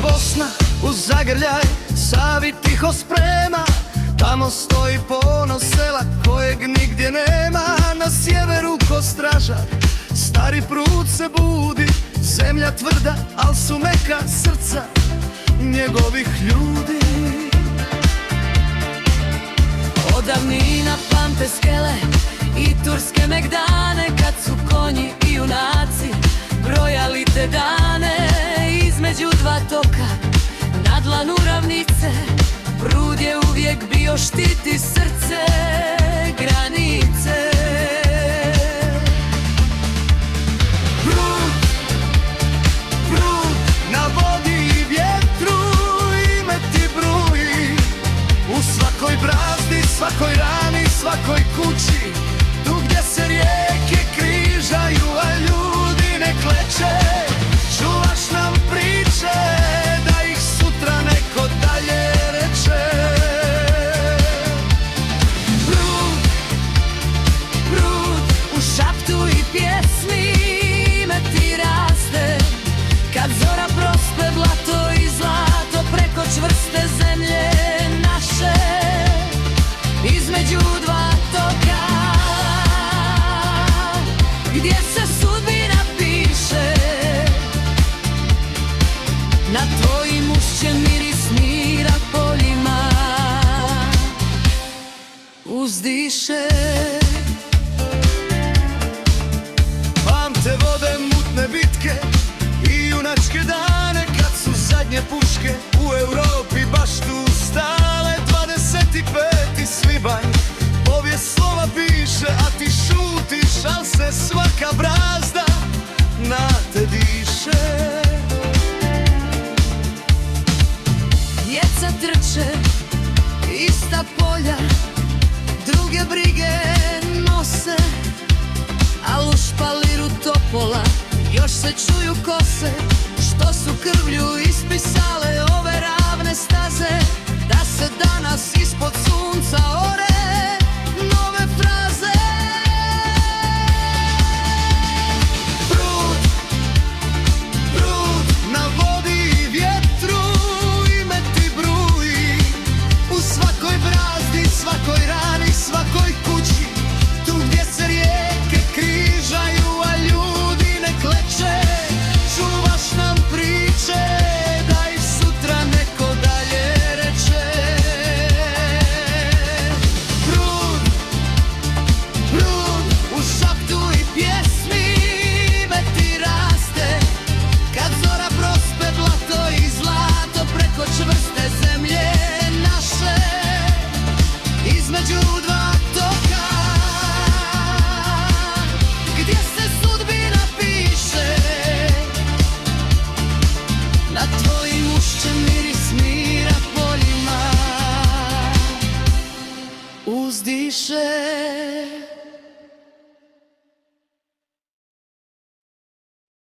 Bosna uz zagrljaj Savi tiho sprema, tamo stoji ponos sela kojeg nigdje nema. Na sjeveru ko stražar stari prut se budi, zemlja tvrda al su meka srca njegovih ljudi. Od davnina pamte skele i turske megdane, kad su konji i junaci brojali te dane. Između dva toka, na dlanu ravnice, prud je uvijek bio štiti srce granice. Prud, prud, na vodi i vjetru, ime ti bruji. U svakoj brazdi, svakoj rani, svakoj kući, tu gdje se rijeke križaju, a ljudi ne kleče. Čuvaš nam priče, da ih sutra neko dalje reče. Prud, prud, u šaptu i pjesmi ime ti raste. Kad zora prospe blato i zlato preko čvrste zemlje naše. Između dva toka, gdje se sudbina piše, na tvojim ušće miris mira poljima uzdiše. Pamte vode mutne bitke i junačke dane, kad su zadnje puške u Europi baš tu stale. 25. svibanj, povijest slova piše, a ti šutiš, al se svaka brazda na te diše. Djeca trče, ista polja, druge brige nose, al u špaliru topola još se čuju kose, što su krvlju ispisale ove ravne staze, da se danas ispod sunca ore nove fraze. Prud, prud, na vodi i vjetru, ime ti bruji. U svakoj brazdi, svakoj rani, svakoj kući, tu gdje se rijeke križaju, a ljudi ne kleče. Čuvaš nam priče, da ih sutra neko dalje reče. Prud, prud, u šaptu i pjesmi ime ti raste. Kad zora prospe blato i zlato preko čvrste zemlje naše. Između dva toka, gdje se sudbina piše, na tvojim ušće miris mira poljima uzdiše.